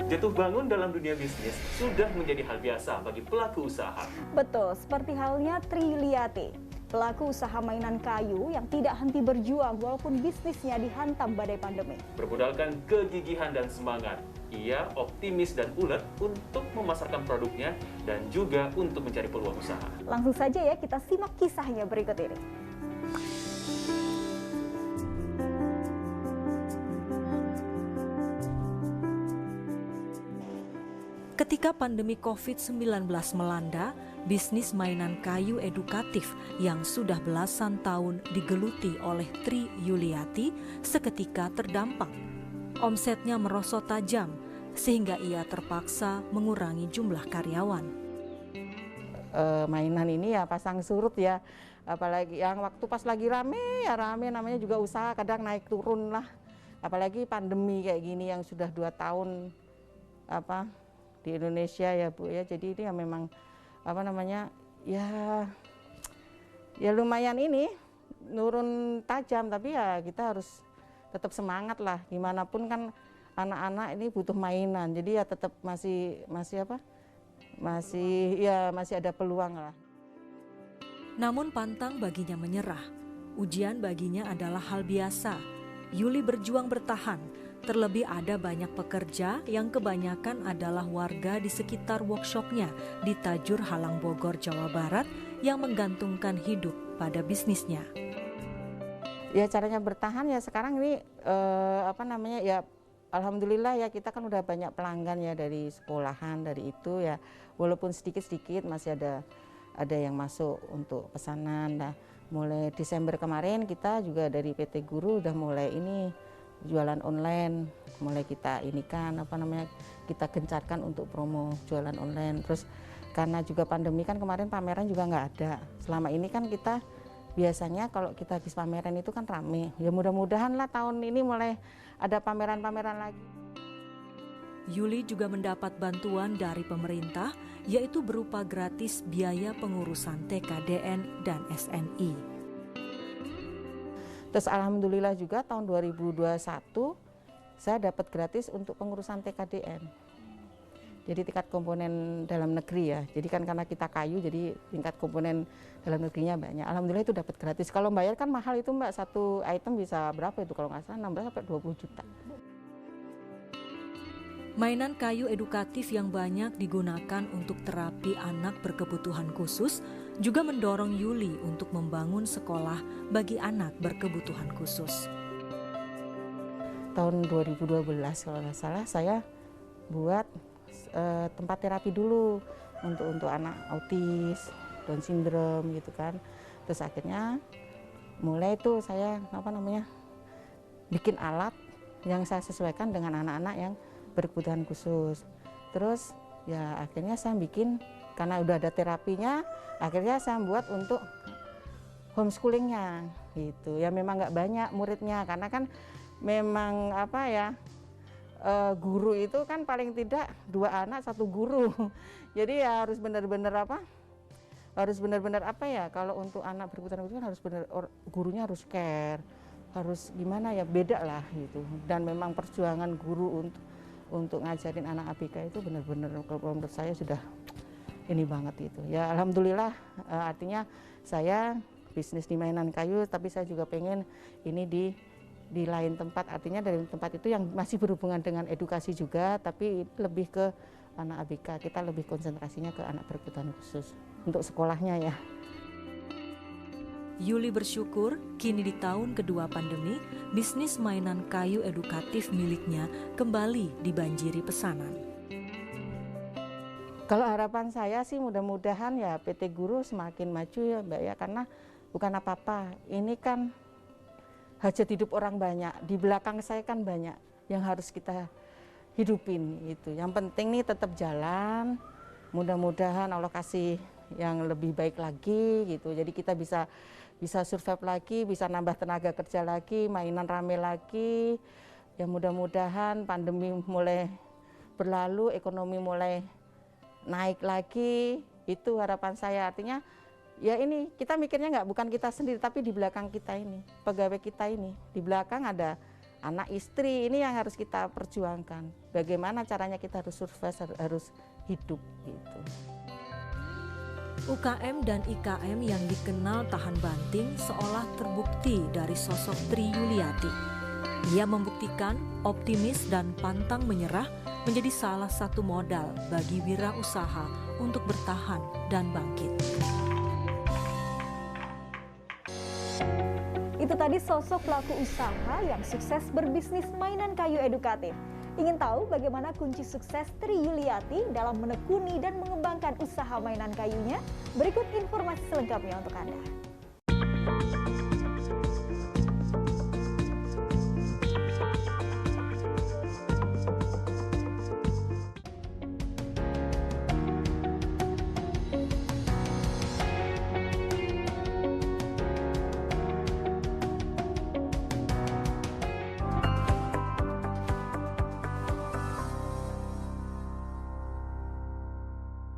Jatuh bangun dalam dunia bisnis sudah menjadi hal biasa bagi pelaku usaha. Betul, seperti halnya Tri Yuliati, pelaku usaha mainan kayu yang tidak henti berjuang walaupun bisnisnya dihantam badai pandemi. Bermodalkan kegigihan dan semangat, ia optimis dan ulet untuk memasarkan produknya dan juga untuk mencari peluang usaha. Langsung saja ya kita simak kisahnya berikut ini. Ketika pandemi COVID-19 melanda, bisnis mainan kayu edukatif yang sudah belasan tahun digeluti oleh Tri Yuliati seketika terdampak. Omsetnya merosot tajam, sehingga ia terpaksa mengurangi jumlah karyawan. Mainan ini ya pasang surut ya, apalagi yang waktu pas lagi rame ya rame, namanya juga usaha kadang naik turun lah. Apalagi pandemi kayak gini yang sudah 2 tahun di Indonesia ya Bu ya, jadi ini ya memang ya lumayan ini nurun tajam, tapi ya kita harus tetap semangat lah, gimana pun kan anak-anak ini butuh mainan, jadi ya tetap masih ada peluang lah. Namun pantang baginya menyerah. Ujian baginya adalah hal biasa. Yuli berjuang bertahan. Terlebih ada banyak pekerja yang kebanyakan adalah warga di sekitar workshopnya di Tajur Halang Bogor, Jawa Barat yang menggantungkan hidup pada bisnisnya. Ya caranya bertahan ya sekarang ini ya alhamdulillah ya kita kan udah banyak pelanggan ya dari sekolahan, dari itu ya walaupun sedikit-sedikit masih ada yang masuk untuk pesanan. Nah, mulai Desember kemarin kita juga dari PT Guru udah mulai ini jualan online, mulai kita kita gencarkan untuk promo jualan online. Terus karena juga pandemi kan kemarin pameran juga nggak ada. Selama ini kan kita biasanya kalau kita habis pameran itu kan rame. Ya mudah-mudahan lah tahun ini mulai ada pameran-pameran lagi. Yuli juga mendapat bantuan dari pemerintah, yaitu berupa gratis biaya pengurusan TKDN dan SNI. Terus alhamdulillah juga tahun 2021 saya dapat gratis untuk pengurusan TKDN. Jadi tingkat komponen dalam negeri ya. Jadi kan karena kita kayu jadi tingkat komponen dalam negerinya banyak. Alhamdulillah itu dapat gratis. Kalau bayar kan mahal itu Mbak, satu item bisa berapa itu kalau nggak salah 16 sampai 20 juta. Mainan kayu edukatif yang banyak digunakan untuk terapi anak berkebutuhan khusus juga mendorong Yuli untuk membangun sekolah bagi anak berkebutuhan khusus. Tahun 2012 kalau nggak salah saya buat tempat terapi dulu untuk anak autis, Down syndrome gitu kan. Terus akhirnya mulai itu saya bikin alat yang saya sesuaikan dengan anak-anak yang berkebutuhan khusus. Terus ya akhirnya saya bikin, karena udah ada terapinya, akhirnya saya buat untuk homeschoolingnya gitu. Ya memang nggak banyak muridnya karena kan memang guru itu kan paling tidak 2 anak 1 guru. Jadi ya harus benar-benar kalau untuk anak berkebutuhan khusus harus gurunya harus care, harus gimana ya, beda lah gitu. Dan memang perjuangan guru untuk ngajarin anak ABK itu benar-benar kalau menurut saya sudah ini banget itu. Ya alhamdulillah, artinya saya bisnis di mainan kayu, tapi saya juga pengen ini di lain tempat, artinya dari tempat itu yang masih berhubungan dengan edukasi juga, tapi lebih ke anak ABK. Kita lebih konsentrasinya ke anak berkebutuhan khusus untuk sekolahnya ya. Yuli bersyukur kini di tahun kedua pandemi, bisnis mainan kayu edukatif miliknya kembali dibanjiri pesanan. Kalau harapan saya sih mudah-mudahan ya PT Guru semakin maju ya Mbak ya, karena bukan apa-apa, ini kan hajat hidup orang banyak, di belakang saya kan banyak yang harus kita hidupin itu. Yang penting nih tetap jalan, mudah-mudahan Allah kasih yang lebih baik lagi gitu, jadi kita bisa survive lagi, bisa nambah tenaga kerja lagi, mainan rame lagi. Ya mudah-mudahan pandemi mulai berlalu, ekonomi mulai naik lagi, itu harapan saya. Artinya ya ini kita mikirnya bukan kita sendiri, tapi di belakang kita ini, pegawai kita ini, di belakang ada anak istri, ini yang harus kita perjuangkan. Bagaimana caranya kita harus survive, harus hidup gitu. UKM dan IKM yang dikenal tahan banting seolah terbukti dari sosok Tri Yuliati. Ia membuktikan optimis dan pantang menyerah menjadi salah satu modal bagi wirausaha untuk bertahan dan bangkit. Itu tadi sosok pelaku usaha yang sukses berbisnis mainan kayu edukatif. Ingin tahu bagaimana kunci sukses Tri Yuliati dalam menekuni dan mengembangkan usaha mainan kayunya? Berikut informasi selengkapnya untuk Anda.